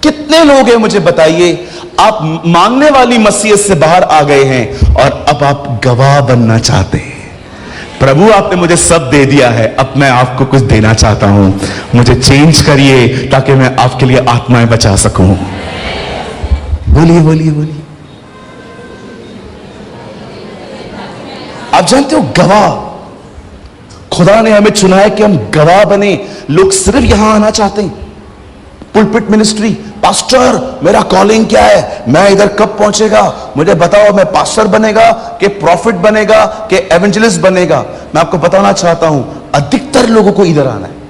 कितने लोग हैं मुझे बताइए, आप मांगने वाली मसीहत से बाहर आ गए हैं और अब आप गवाह बनना चाहते हैं। प्रभु आपने मुझे सब दे दिया है, अब मैं आपको कुछ देना चाहता हूं, मुझे चेंज करिए ताकि मैं आपके लिए आत्माएं बचा सकूं। बोलिए बोलिए बोलिए। आप जानते हो गवाह, खुदा ने हमें चुना है कि हम गवाह बने। लोग सिर्फ यहां आना चाहते हैं, पुलपिट मिनिस्ट्री, पास्टर मेरा कॉलिंग क्या है, मैं इधर कब पहुंचेगा, मुझे बताओ, मैं पास्टर बनेगा कि प्रॉफिट बनेगा कि एवेंजलिस्ट बनेगा। मैं आपको बताना चाहता हूं, अधिकतर लोगों को इधर आना है,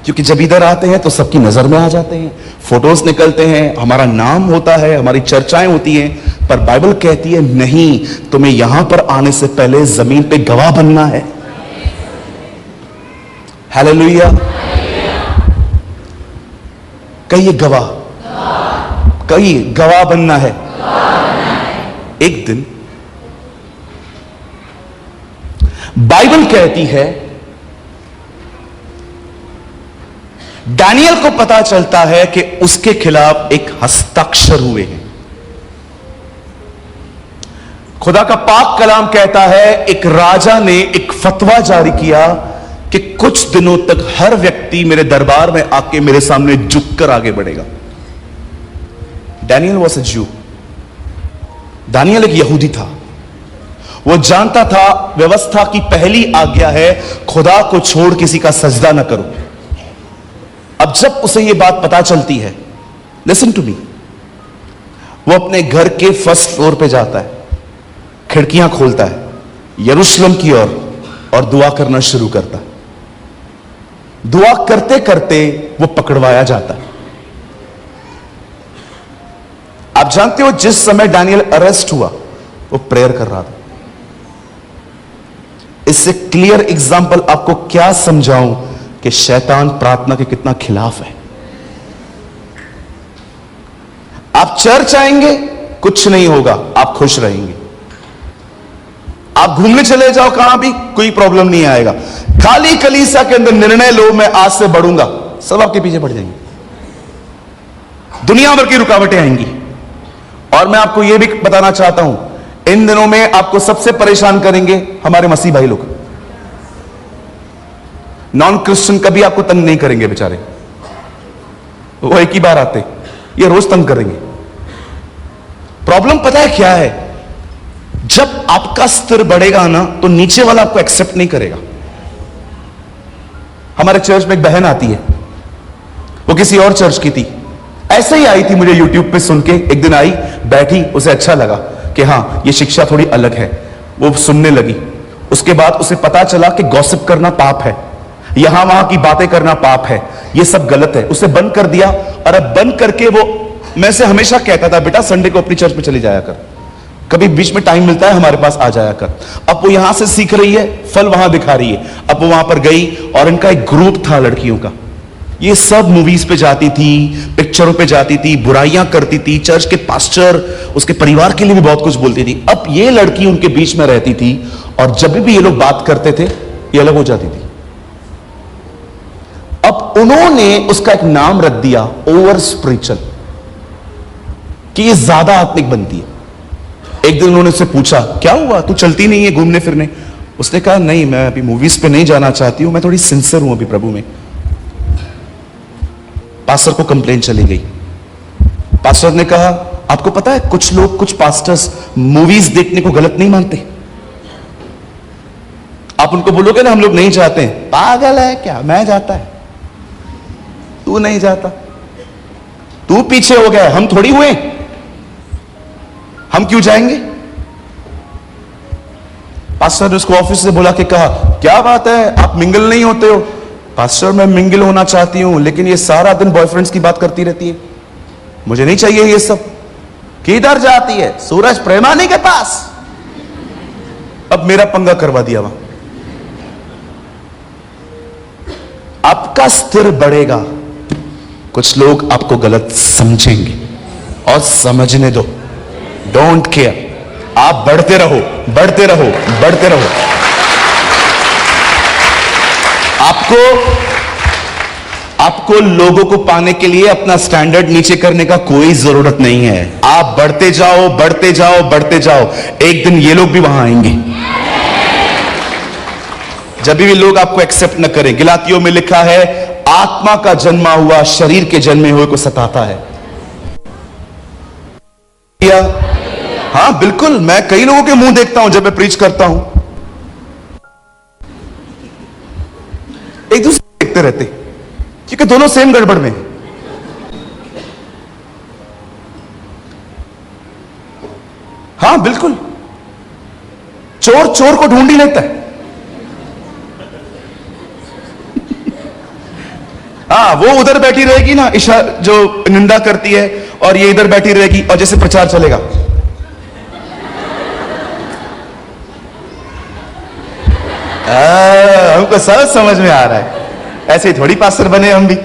क्योंकि जब इधर आते हैं तो सबकी नजर में आ जाते हैं, फोटोज निकलते हैं, हमारा नाम होता है, हमारी चर्चाएं होती हैं। पर बाइबल कहती है नहीं, तुम्हें यहां पर आने से पहले जमीन पे गवाह बनना है। हालेलुया। कहिए गवाह, कहिए गवाह बनना है। एक दिन बाइबल कहती है दानियल को पता चलता है कि उसके खिलाफ एक हस्ताक्षर हुए हैं। खुदा का पाक कलाम कहता है एक राजा ने एक फतवा जारी किया कि कुछ दिनों तक हर व्यक्ति मेरे दरबार में आके मेरे सामने झुककर आगे बढ़ेगा। डैनियल वॉज अ ज्यू, दानियल एक यहूदी था। वो जानता था व्यवस्था की पहली आज्ञा है खुदा को छोड़ किसी का सजदा ना करो। अब जब उसे यह बात पता चलती है, लिसन टू मी, वो अपने घर के फर्स्ट फ्लोर पे जाता है, खिड़कियां खोलता है यरूशलेम की ओर और दुआ करना शुरू करता है। दुआ करते करते वो पकड़वाया जाता है। आप जानते हो जिस समय डैनियल अरेस्ट हुआ वो प्रेयर कर रहा था। इससे क्लियर एग्जाम्पल आपको क्या समझाऊं कि शैतान प्रार्थना के कितना खिलाफ है। आप चर्च आएंगे कुछ नहीं होगा, आप खुश रहेंगे। आप घूमने चले जाओ कहां भी, कोई प्रॉब्लम नहीं आएगा। खाली कलीसिया के अंदर निर्णय लो मैं आज से बढ़ूंगा, सब आपके पीछे बढ़ जाएंगे, दुनिया भर की रुकावटें आएंगी। और मैं आपको यह भी बताना चाहता हूं, इन दिनों में आपको सबसे परेशान करेंगे हमारे मसीह भाई लोग। नॉन क्रिश्चियन कभी आपको तंग नहीं करेंगे बेचारे, वो एक ही बार आते, ये रोज तंग करेंगे। प्रॉब्लम पता है क्या है, जब आपका स्तर बढ़ेगा ना तो नीचे वाला आपको एक्सेप्ट नहीं करेगा। हमारे चर्च में एक बहन आती है, वो किसी और चर्च की थी, ऐसे ही आई थी मुझे यूट्यूब पे सुन के। एक दिन आई, बैठी, उसे अच्छा लगा कि हां ये शिक्षा थोड़ी अलग है, वो सुनने लगी। उसके बाद उसे पता चला कि गॉसिप करना पाप है, यहां वहां की बातें करना पाप है, ये सब गलत है। उसे बंद कर दिया। और अब बंद करके वो, मैं से हमेशा कहता था बेटा संडे को अपनी चर्च में चली जाया कर, कभी बीच में टाइम मिलता है हमारे पास आ जाया कर। अब वो यहां से सीख रही है, फल वहां दिखा रही है। अब वो वहां पर गई और इनका एक ग्रुप था लड़कियों का, ये सब मूवीज पे जाती थी, पिक्चरों पे जाती थी, बुराइयां करती थी, चर्च के पास्टर उसके परिवार के लिए भी बहुत कुछ बोलती थी। अब ये लड़की उनके बीच में रहती थी और जब भी ये लोग बात करते थे ये अलग हो जाती थी। अब उन्होंने उसका एक नाम रख दिया ओवर स्पिरिचुअल, कि ये ज्यादा आत्मिक बनती है। एक दिन उन्होंने उससे पूछा क्या हुआ, तू चलती नहीं है घूमने फिरने? उसने कहा नहीं, मैं अभी मूवीज पे नहीं जाना चाहती हूं, मैं थोड़ी सिंसियर हूं अभी प्रभु में। पास्टर को कंप्लेन चली गई। पास्टर ने कहा आपको पता है कुछ लोग, कुछ पास्टर्स मूवीज देखने को गलत नहीं मानते। आप उनको बोलोगे ना हम लोग नहीं जाते हैं, पागल है क्या, मैं जाता है, तू नहीं जाता, तू पीछे हो गया, हम थोड़ी हुए, हम क्यों जाएंगे? पास्टर ने उसको ऑफिस से बुला के कहा क्या बात है आप मिंगल नहीं होते हो? पास्टर मैं मिंगल होना चाहती हूं, लेकिन ये सारा दिन बॉयफ्रेंड्स की बात करती रहती है, मुझे नहीं चाहिए ये सब। किधर जाती है? सूरज प्रेमानी के पास। अब मेरा पंगा करवा दिया वहां। आपका स्तर बढ़ेगा, कुछ लोग आपको गलत समझेंगे और समझने दो, डोंट केयर, आप बढ़ते रहो, बढ़ते रहो, बढ़ते आपको लोगों को पाने के लिए अपना स्टैंडर्ड नीचे करने का कोई जरूरत नहीं है। आप बढ़ते जाओ, बढ़ते जाओ, बढ़ते जाओ, एक दिन ये लोग भी वहां आएंगे। जब भी लोग आपको एक्सेप्ट न करें, गलातियों में लिखा है आत्मा का जन्मा हुआ शरीर के जन्मे हुए को सताता है। हाँ बिल्कुल, मैं कई लोगों के मुंह देखता हूं जब मैं प्रीच करता हूं, एक दूसरे को देखते रहते, क्योंकि दोनों सेम गड़बड़ में। हाँ बिल्कुल, चोर चोर को ढूंढ ही लेता है। हाँ, वो उधर बैठी रहेगी ना, ईशा जो निंदा करती है, और ये इधर बैठी रहेगी, और जैसे प्रचार चलेगा, हमको सब समझ में आ रहा है। ऐसे ही थोड़ी पास्टर बने हम भी।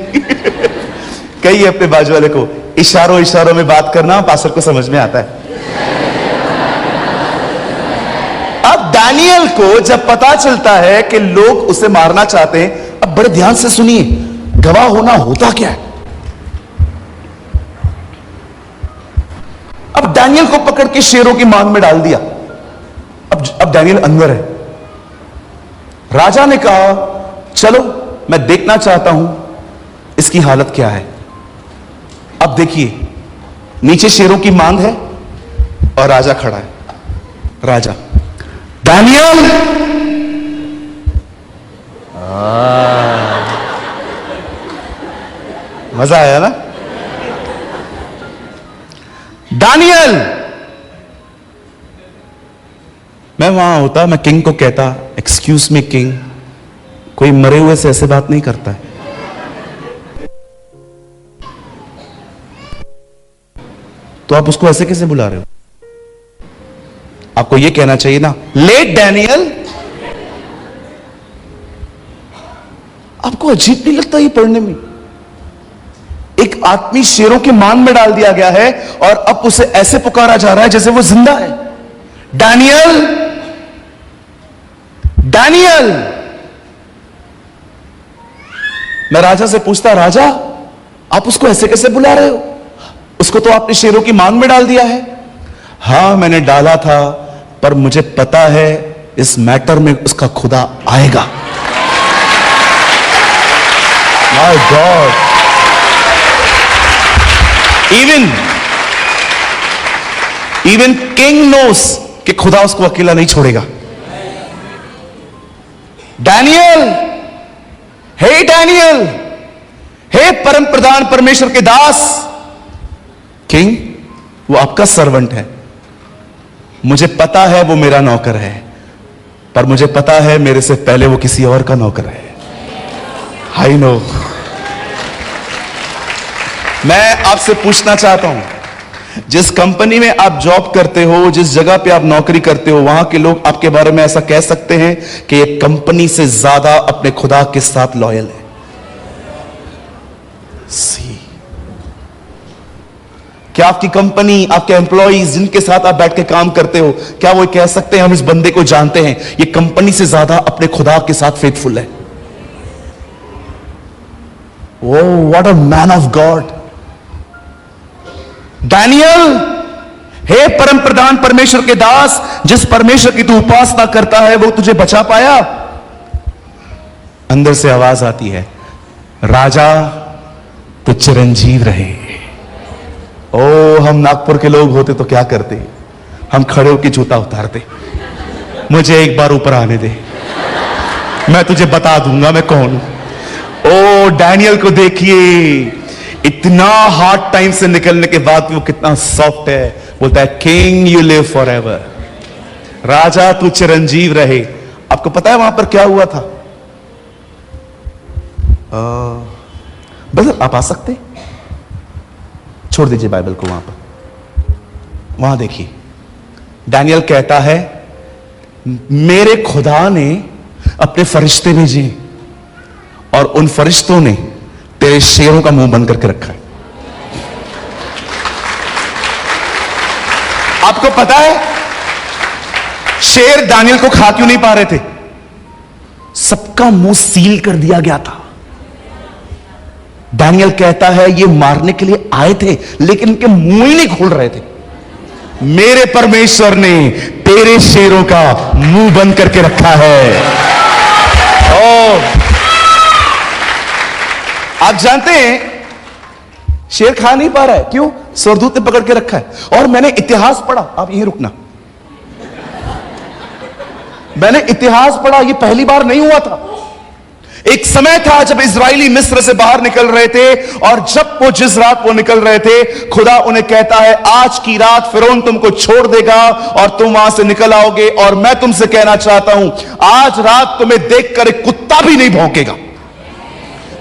कई अपने बाजू वाले को इशारों इशारों में बात करना पास्टर को समझ में आता है। अब दानियल को जब पता चलता है कि लोग उसे मारना चाहते हैं, अब बड़े ध्यान से सुनिए, गवाह होना होता क्या है। अब दानियल को पकड़ के शेरों की मांग में डाल दिया। अब दानियल अंदर है। राजा ने कहा चलो मैं देखना चाहता हूं इसकी हालत क्या है। अब देखिए, नीचे शेरों की मांग है और राजा खड़ा है। राजा, दानियल, मजा आया ना। दानियल, मैं वहां होता, मैं किंग को कहता एक्सक्यूज मी किंग, कोई मरे हुए से ऐसे बात नहीं करता है। तो आप उसको ऐसे कैसे बुला रहे हो? आपको यह कहना चाहिए ना, लेट डैनियल। आपको अजीब नहीं लगता ये पढ़ने में? एक आदमी शेरों की मांग में डाल दिया गया है और अब उसे ऐसे पुकारा जा रहा है जैसे वो जिंदा है। Daniel, Daniel. मैं राजा से पूछता, राजा आप उसको ऐसे कैसे बुला रहे हो? उसको तो आपने शेरों की मांग में डाल दिया है। हां मैंने डाला था, पर मुझे पता है इस मैटर में उसका खुदा आएगा। My god, even king knows कि खुदा उसको अकेला नहीं छोड़ेगा। डैनियल, हे डैनियल, हे परम प्रधान परमेश्वर के दास। किंग, वो आपका सर्वेंट है। मुझे पता है वो मेरा नौकर है, पर मुझे पता है मेरे से पहले वो किसी और का नौकर है। I know. मैं आपसे पूछना चाहता हूं, जिस कंपनी में आप जॉब करते हो, जिस जगह पे आप नौकरी करते हो, वहां के लोग आपके बारे में ऐसा कह सकते हैं कि ये कंपनी से ज्यादा अपने खुदा के साथ लॉयल है। सी, क्या आपकी कंपनी, आपके एम्प्लॉइज जिनके साथ आप बैठ के काम करते हो, क्या वो कह सकते हैं हम इस बंदे को जानते हैं, ये कंपनी से ज्यादा अपने खुदा के साथ फेथफुल है? O what a man of God. Daniel, हे परम प्रधान परमेश्वर के दास, जिस परमेश्वर की तू उपासना करता है वो तुझे बचा पाया? अंदर से आवाज आती है, राजा तो चिरंजीव रहे। ओ, हम नागपुर के लोग होते तो क्या करते, हम खड़े होकर जूता उतारते। मुझे एक बार ऊपर आने दे, मैं तुझे बता दूंगा मैं कौन हूं। ओ डैनियल को देखिए, इतना हार्ड टाइम से निकलने के बाद वो कितना सॉफ्ट है। बोलता है king you live forever, राजा तू चिरंजीव रहे। आपको पता है वहां पर क्या हुआ था? ब्रदर आप आ सकते, छोड़ दीजिए बाइबल को वहां पर। वहां देखिए, डैनियल कहता है मेरे खुदा ने अपने फरिश्ते भेजे और उन फरिश्तों ने तेरे शेरों का मुंह बंद करके रखा है। आपको पता है शेर दानियल को खा क्यों नहीं पा रहे थे? सबका मुंह सील कर दिया गया था। दानियल कहता है ये मारने के लिए आए थे, लेकिन इनके मुंह ही नहीं खोल रहे थे। मेरे परमेश्वर ने तेरे शेरों का मुंह बंद करके रखा है। ओ, आप जानते हैं शेर खा नहीं पा रहा है, क्यों? स्वर्गदूत ने पकड़ के रखा है। और मैंने इतिहास पढ़ा, आप यहीं रुकना, मैंने इतिहास पढ़ा, ये पहली बार नहीं हुआ था। एक समय था जब इजराइली मिस्र से बाहर निकल रहे थे, और जब वो जिस रात वो निकल रहे थे, खुदा उन्हें कहता है आज की रात फिरौन तुमको छोड़ देगा और तुम वहां से निकल आओगे। और मैं तुमसे कहना चाहता हूं, आज रात तुम्हें देखकर एक कुत्ता भी नहीं भौंकेगा।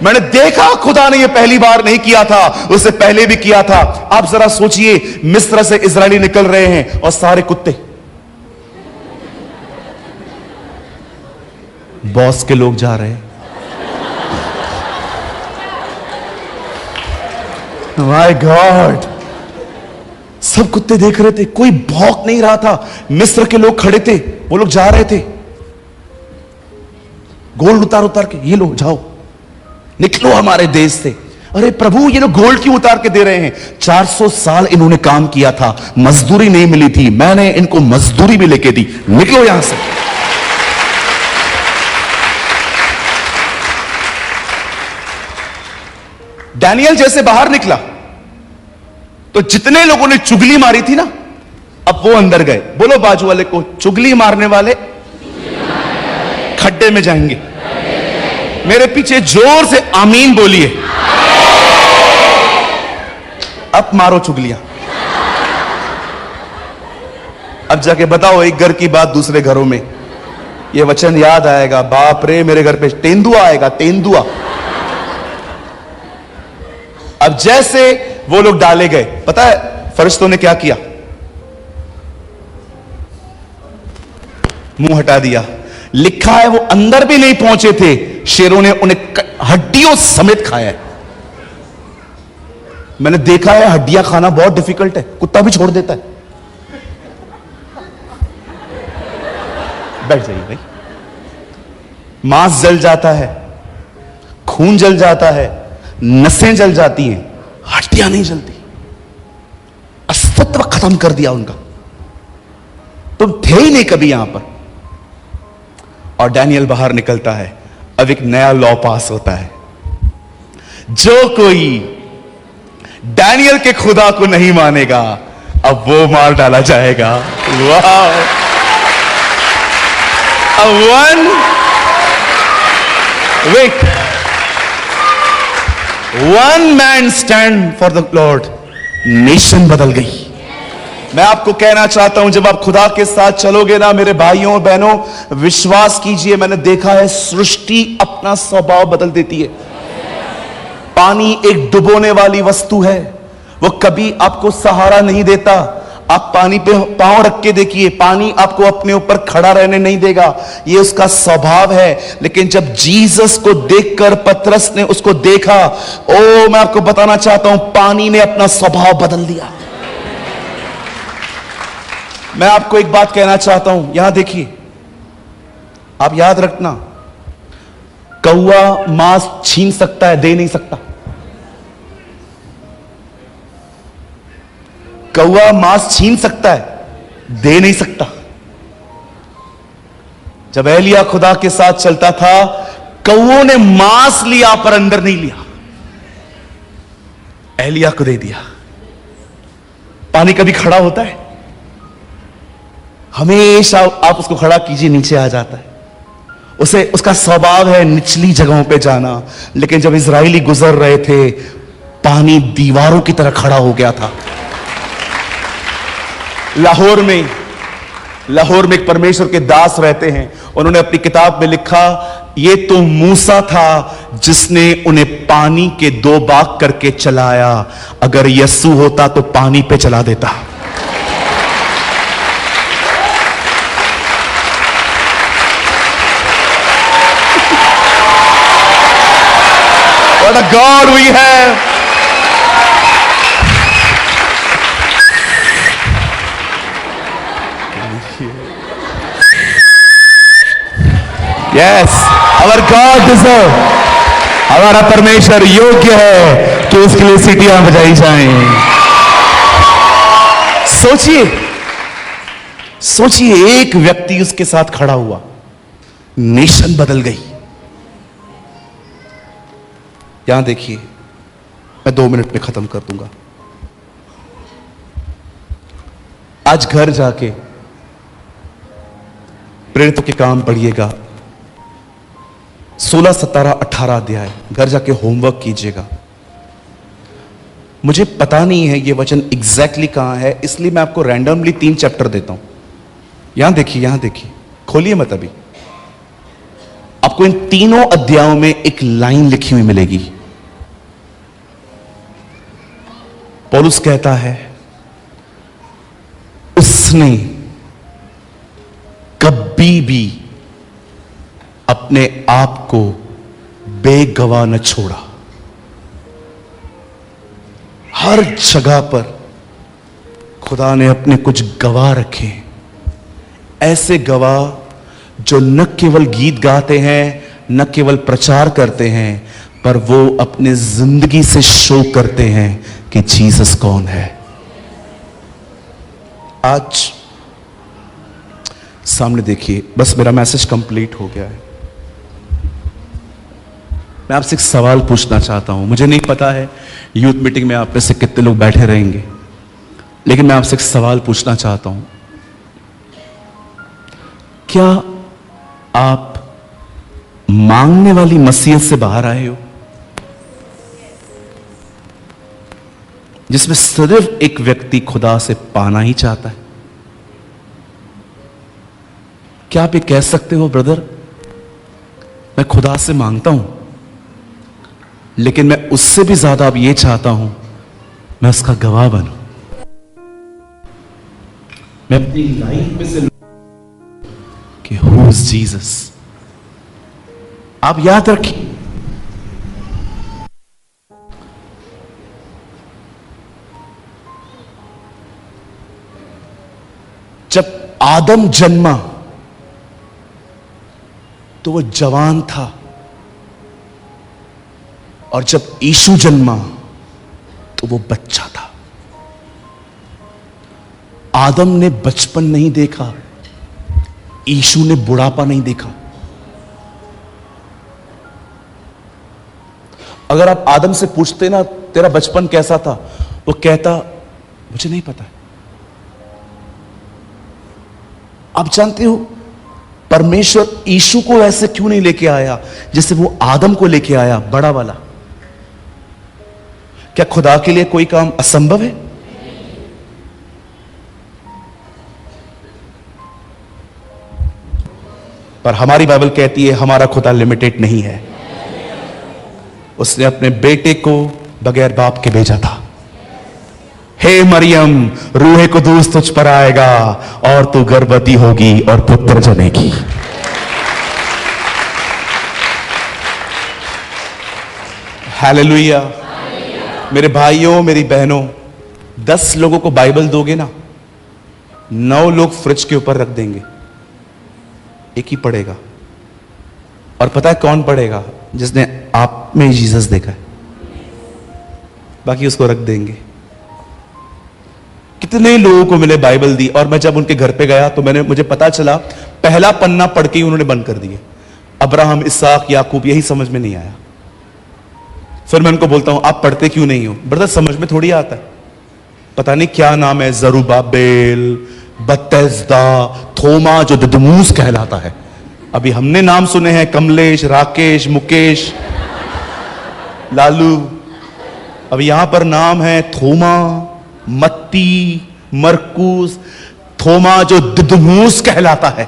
मैंने देखा खुदा ने यह पहली बार नहीं किया था, उससे पहले भी किया था। आप जरा सोचिए, मिस्र से इजराइली निकल रहे हैं और सारे कुत्ते, बॉस के लोग जा रहे हैं। माय गॉड, सब कुत्ते देख रहे थे, कोई भौंक नहीं रहा था। मिस्र के लोग खड़े थे, वो लोग जा रहे थे गोल्ड उतार उतार के, ये लो जाओ निकलो हमारे देश से। अरे प्रभु, ये लोग गोल्ड क्यों उतार के दे रहे हैं? 400 साल इन्होंने काम किया था, मजदूरी नहीं मिली थी, मैंने इनको मजदूरी भी लेके दी, निकलो यहां से। दानियल जैसे बाहर निकला तो जितने लोगों ने चुगली मारी थी ना, अब वो अंदर गए। बोलो बाजू वाले को, चुगली मारने वाले खड्डे में जाएंगे। मेरे पीछे जोर से आमीन बोलिए। अब मारो चुगलियां। अब जाके बताओ एक घर की बात दूसरे घरों में, ये वचन याद आएगा। बाप रे, मेरे घर पे तेंदुआ आएगा, तेंदुआ। अब जैसे वो लोग डाले गए, पता है फरिश्तों ने क्या किया? मुंह हटा दिया। लिखा है वो अंदर भी नहीं पहुंचे थे, शेरों ने उन्हें हड्डियों समेत खाया है। मैंने देखा है हड्डियां खाना बहुत डिफिकल्ट है, कुत्ता भी छोड़ देता है। बैठ जाइए भाई। मांस जल जाता है, खून जल जाता है, नसें जल जाती हैं, हड्डियां नहीं जलती। अस्तित्व खत्म कर दिया उनका, तुम थे ही नहीं कभी यहां पर। और डैनियल बाहर निकलता है। अब एक नया लॉ पास होता है, जो कोई डैनियल के खुदा को नहीं मानेगा अब वो मार डाला जाएगा। वाह! One man stand for the Lord, nation बदल गई। मैं आपको कहना चाहता हूं, जब आप खुदा के साथ चलोगे ना मेरे भाइयों और बहनों, विश्वास कीजिए, मैंने देखा है सृष्टि अपना स्वभाव बदल देती है। पानी एक डुबोने वाली वस्तु है, वो कभी आपको सहारा नहीं देता। आप पानी पे पांव रख के देखिए, पानी आपको अपने ऊपर खड़ा रहने नहीं देगा, ये उसका स्वभाव है। लेकिन जब जीसस को देखकर पतरस ने उसको देखा, ओ मैं आपको बताना चाहता हूं, पानी ने अपना स्वभाव बदल दिया। मैं आपको एक बात कहना चाहता हूं, यहां देखिए, आप याद रखना, कौवा मांस छीन सकता है, दे नहीं सकता। कौवा मांस छीन सकता है, दे नहीं सकता। जब एलिया खुदा के साथ चलता था, कौवों ने मांस लिया पर अंदर नहीं लिया, एलिया को दे दिया। पानी कभी खड़ा होता है? हमेशा आप उसको खड़ा कीजिए, नीचे आ जाता है। उसे उसका स्वभाव है निचली जगहों पे जाना। लेकिन जब इजराइली गुजर रहे थे, पानी दीवारों की तरह खड़ा हो गया था। लाहौर में एक परमेश्वर के दास रहते हैं, उन्होंने अपनी किताब में लिखा, ये तो मूसा था जिसने उन्हें पानी के 2 बाग करके चलाया, अगर यस्सु होता तो पानी पे चला देता। What a God we have! Yes, our God deserves. हमारा परमेश्वर योग्य है कि उसके लिए सीटियां बजाई जाएं। सोचिए, सोचिए, एक व्यक्ति उसके साथ खड़ा हुआ, नेशन बदल गई। यहां देखिए, मैं 2 मिनट में खत्म कर दूंगा। आज घर जाके प्रेरितों के काम पढ़िएगा, 16, 17, 18 अध्याय घर जाके होमवर्क कीजिएगा। मुझे पता नहीं है ये वचन एग्जैक्टली कहां है, इसलिए मैं आपको रैंडमली 3 चैप्टर देता हूं। यहां देखिए, यहां देखिए, खोलिए मत अभी। आपको इन तीनों अध्यायों में एक लाइन लिखी हुई मिलेगी। पौलुस कहता है, उसने कभी भी अपने आप को बेगवाह न छोड़ा। हर जगह पर खुदा ने अपने कुछ गवाह रखे, ऐसे गवाह जो न केवल गीत गाते हैं, न केवल प्रचार करते हैं, पर वो अपने जिंदगी से शो करते हैं कि जीसस कौन है। आज सामने देखिए, बस मेरा मैसेज कंप्लीट हो गया है। मैं आपसे एक सवाल पूछना चाहता हूं। मुझे नहीं पता है यूथ मीटिंग में आप में से कितने लोग बैठे रहेंगे, लेकिन मैं आपसे एक सवाल पूछना चाहता हूं। क्या आप मांगने वाली मसीहत से बाहर आए हो, जिसमें सिर्फ एक व्यक्ति खुदा से पाना ही चाहता है? क्या आप ये कह सकते हो, ब्रदर, मैं खुदा से मांगता हूं, लेकिन मैं उससे भी ज्यादा अब ये चाहता हूं मैं उसका गवाह बनूं, मैं अपनी लाइफ में से कि हु इज जीसस। आप याद रखिए, जब आदम जन्मा तो वो जवान था, और जब यीशु जन्मा तो वो बच्चा था। आदम ने बचपन नहीं देखा, यीशु ने बुढ़ापा नहीं देखा। अगर आप आदम से पूछते ना तेरा बचपन कैसा था, वो कहता मुझे नहीं पता। आप जानते हो परमेश्वर यीशु को ऐसे क्यों नहीं लेके आया जैसे वो आदम को लेके आया, बड़ा वाला? क्या खुदा के लिए कोई काम असंभव है? पर हमारी बाइबल कहती है हमारा खुदा लिमिटेड नहीं है। उसने अपने बेटे को बगैर बाप के भेजा था। हे मरियम, रूहे कुदूस तुझ पर आएगा और तू गर्भवती होगी और पुत्र जनेगी। हालेलुया। मेरे भाइयों, मेरी बहनों, 10 लोगों को बाइबल दोगे ना, 9 लोग फ्रिज के ऊपर रख देंगे, एक ही पढ़ेगा। और पता है कौन पढ़ेगा? जिसने आप में जीसस देखा है, बाकी उसको रख देंगे। कितने लोगों को मिले बाइबल दी, और मैं जब उनके घर पे गया तो मुझे पता चला पहला पन्ना पढ़ के ही उन्होंने बंद कर दिए। अब्राहम, इसहाक, याकूब, यही समझ में नहीं आया। फिर मैं उनको बोलता हूं आप पढ़ते क्यों नहीं हो? ब्रदर समझ में थोड़ी आता है। पता नहीं क्या नाम है, जरूबाबेल, बत्तैस्दा, थोमा जो दिदुमुस कहलाता है। अभी हमने नाम सुने हैं कमलेश, राकेश, मुकेश, लालू। अब यहां पर नाम है थोमा, मत्ती, मरकुस, थोमा जो दिदुमुस कहलाता है।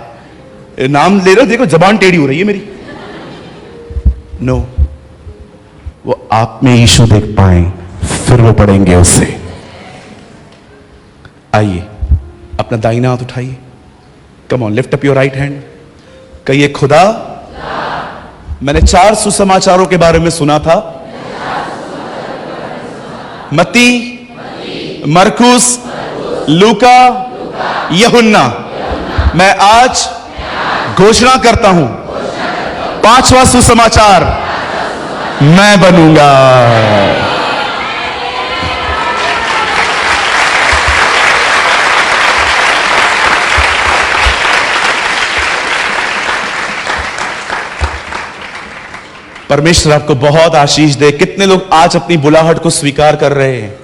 नाम ले रहे हो, देखो जबान टेढ़ी हो रही है मेरी। नो, वो आप में यीशु देख पाए फिर वो पढ़ेंगे उससे। आइए अपना दाहिना हाथ उठाइए। Come on, lift up your right hand. कहिए खुदा, मैंने 4 सुसमाचारों के बारे में सुना था, मत्ती, मरकुस, लूका, यूहन्ना। मैं आज घोषणा करता हूं 5वां सुसमाचार मैं बनूंगा। परमेश्वर आपको बहुत आशीष दे। कितने लोग आज अपनी बुलाहट को स्वीकार कर रहे हैं?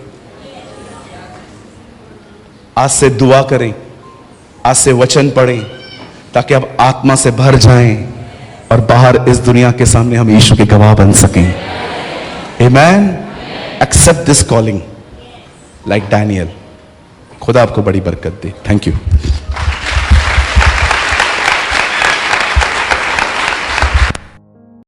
आज से दुआ करें, आज से वचन पढ़ें, ताकि आप आत्मा से भर जाएं और बाहर इस दुनिया के सामने हम यीशु के गवाह बन सकें। Amen. Accept this calling like Daniel. खुदा आपको बड़ी बरकत दे। Thank you.